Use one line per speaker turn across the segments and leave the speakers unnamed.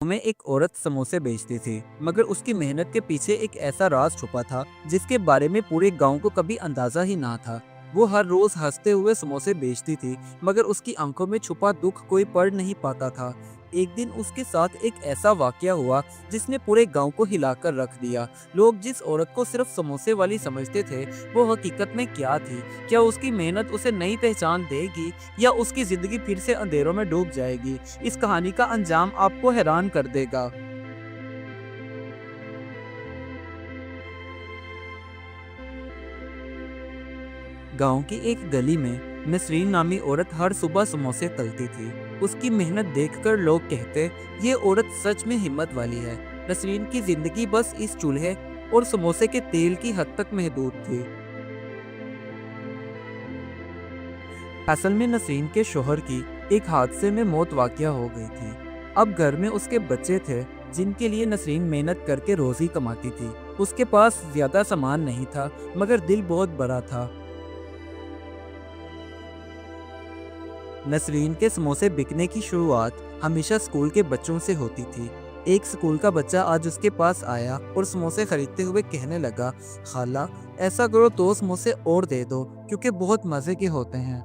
میں ایک عورت سموسے بیچتی تھی، مگر اس کی محنت کے پیچھے ایک ایسا راز چھپا تھا جس کے بارے میں پورے گاؤں کو کبھی اندازہ ہی نہ تھا۔ وہ ہر روز ہنستے ہوئے سموسے بیچتی تھی، مگر اس کی آنکھوں میں چھپا دکھ کوئی پڑھ نہیں پاتا تھا۔ ایک دن اس کے ساتھ ایک ایسا واقعہ ہوا جس نے پورے گاؤں کو ہلا کر رکھ دیا۔ لوگ جس عورت کو صرف سموسے والی سمجھتے تھے، وہ حقیقت میں کیا تھی؟ کیا اس کی محنت اسے نئی پہچان دے گی یا اس کی زندگی پھر سے اندھیروں میں ڈوب جائے گی؟ اس کہانی کا انجام آپ کو حیران کر دے گا۔ گاؤں کی ایک گلی میں نسرین نامی عورت ہر صبح سموسے تلتی تھی۔ اس کی محنت دیکھ کر لوگ کہتے، یہ عورت سچ میں ہمت والی ہے۔ نسرین کی زندگی بس اس چولہے اور سموسے کے تیل کی حد تک محدود تھی۔ اصل میں نسرین کے شوہر کی ایک حادثے میں موت واقع ہو گئی تھی۔ اب گھر میں اس کے بچے تھے جن کے لیے نسرین محنت کر کے روزی کماتی تھی۔ اس کے پاس زیادہ سامان نہیں تھا، مگر دل بہت بڑا تھا۔ نسرین کے سموسے بکنے کی شروعات ہمیشہ اسکول کے بچوں سے ہوتی تھی۔ ایک اسکول کا بچہ آج اس کے پاس آیا اور سموسے خریدتے ہوئے کہنے لگا، خالہ ایسا کرو 2 سموسے اور دے دو کیونکہ بہت مزے کے ہوتے ہیں۔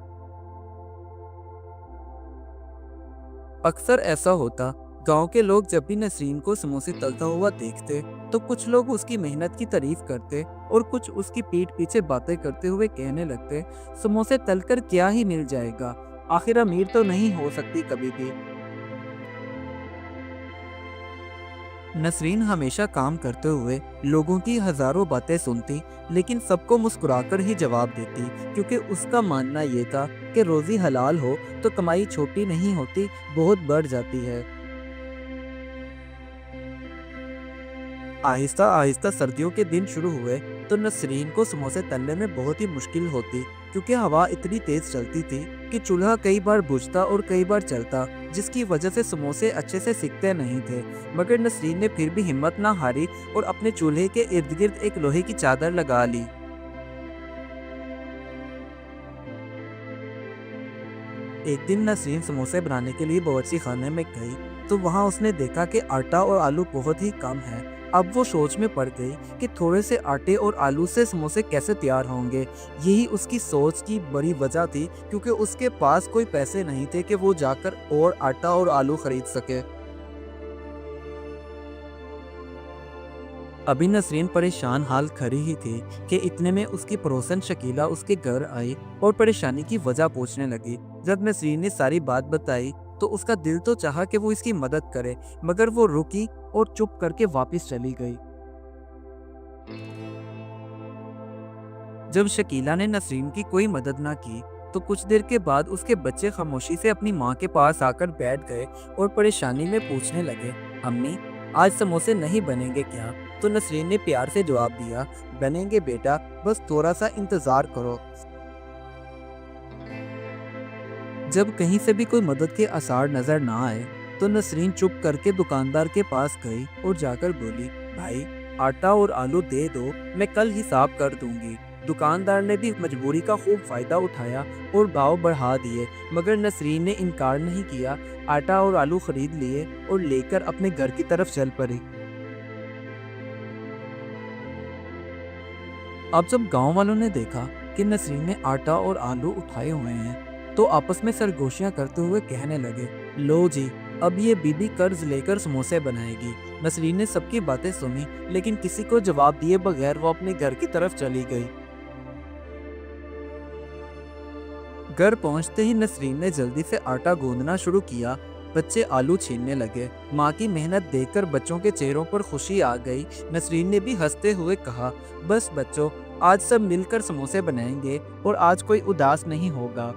اکثر ایسا ہوتا، گاؤں کے لوگ جب بھی نسرین کو سموسے تلتا ہوا دیکھتے تو کچھ لوگ اس کی محنت کی تعریف کرتے اور کچھ اس کی پیٹھ پیچھے باتیں کرتے ہوئے کہنے لگتے، سموسے تل کر کیا ہی مل جائے گا، آخر امیر تو نہیں ہو سکتی کبھی بھی۔ نسرین ہمیشہ کام کرتے ہوئے لوگوں کی ہزاروں باتیں سنتی، لیکن سب کو مسکرا کر ہی جواب دیتی، کیونکہ اس کا ماننا یہ تھا کہ روزی حلال ہو تو کمائی چھوٹی نہیں ہوتی، بہت بڑھ جاتی ہے۔ آہستہ آہستہ سردیوں کے دن شروع ہوئے تو نسرین کو سموسے تلنے میں بہت ہی مشکل ہوتی، کیونکہ ہوا اتنی تیز چلتی تھی کہ چولہا کئی بار بجھتا اور کئی بار چلتا، جس کی وجہ سے سموسے اچھے سے سکتے نہیں تھے۔ مگر نسرین نے پھر بھی ہمت نہ ہاری اور اپنے چولہے کے ارد گرد ایک لوہے کی چادر لگا لی۔ ایک دن نسرین سموسے بنانے کے لیے باورچی خانے میں گئی تو وہاں اس نے دیکھا کہ آٹا اور آلو بہت ہی کم ہے۔ اب وہ سوچ میں پڑ گئی کہ تھوڑے سے آٹے اور آلو سے سموسے کیسے تیار ہوں گے۔ یہی اس کی سوچ کی بڑی وجہ تھی، کیونکہ اس کے پاس کوئی پیسے نہیں تھے کہ وہ جا کر اور آٹا اور آلو خرید سکے۔ ابھی نسرین پریشان حال کھڑی ہی تھی کہ اتنے میں اس کی پڑوسن شکیلہ اس کے گھر آئی اور پریشانی کی وجہ پوچھنے لگی۔ جب نسرین نے ساری بات بتائی تو اس کا دل تو چاہا کہ وہ اس کی مدد کرے، مگر وہ رکی اور چپ کر کے واپس چلی گئی۔ جب شکیلہ نے نسرین کی کوئی مدد نہ کی تو کچھ دیر کے بعد اس کے بچے خاموشی سے اپنی ماں کے پاس آ کر بیٹھ گئے اور پریشانی میں پوچھنے لگے، امی آج سموسے نہیں بنیں گے کیا؟ تو نسرین نے پیار سے جواب دیا، بنیں گے بیٹا، بس تھوڑا سا انتظار کرو۔ جب کہیں سے بھی کوئی مدد کے آثار نظر نہ آئے تو نسرین چپ کر کے دکاندار کے پاس گئی اور جا کر بولی، بھائی آٹا اور آلو دے دو، میں کل حساب کر دوں گی۔ دکاندار نے بھی مجبوری کا خوب فائدہ اٹھایا اور بھاؤ بڑھا دیے، مگر نسرین نے انکار نہیں کیا، آٹا اور آلو خرید لیے اور لے کر اپنے گھر کی طرف چل پڑی۔ اب جب گاؤں والوں نے دیکھا کہ نسرین نے آٹا اور آلو اٹھائے ہوئے ہیں تو آپس میں سرگوشیاں کرتے ہوئے کہنے لگے، لو جی اب یہ بی بی قرض لے کر سموسے بنائے گی۔ نسرین نے سب کی باتیں سنی، لیکن کسی کو جواب دیے بغیر وہ اپنے گھر کی طرف چلی گئی۔ گھر پہنچتے ہی نسرین نے جلدی سے آٹا گوندنا شروع کیا، بچے آلو چھیننے لگے۔ ماں کی محنت دیکھ کر بچوں کے چہروں پر خوشی آ گئی۔ نسرین نے بھی ہنستے ہوئے کہا، بس بچوں آج سب مل کر سموسے بنائیں گے اور آج کوئی اداس نہیں ہوگا۔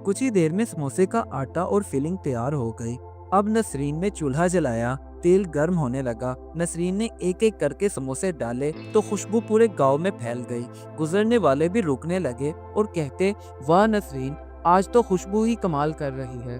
کچھ ہی دیر میں سموسے کا آٹا اور فلنگ تیار ہو گئی۔ اب نسرین نے چولہا جلایا، تیل گرم ہونے لگا، نسرین نے ایک ایک کر کے سموسے ڈالے تو خوشبو پورے گاؤں میں پھیل گئی۔ گزرنے والے بھی رکنے لگے اور کہتے، واہ نسرین آج تو خوشبو ہی کمال کر رہی ہے۔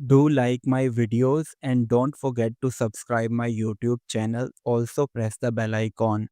Do like my videos and don't forget to subscribe my YouTube channel. Also press the bell icon.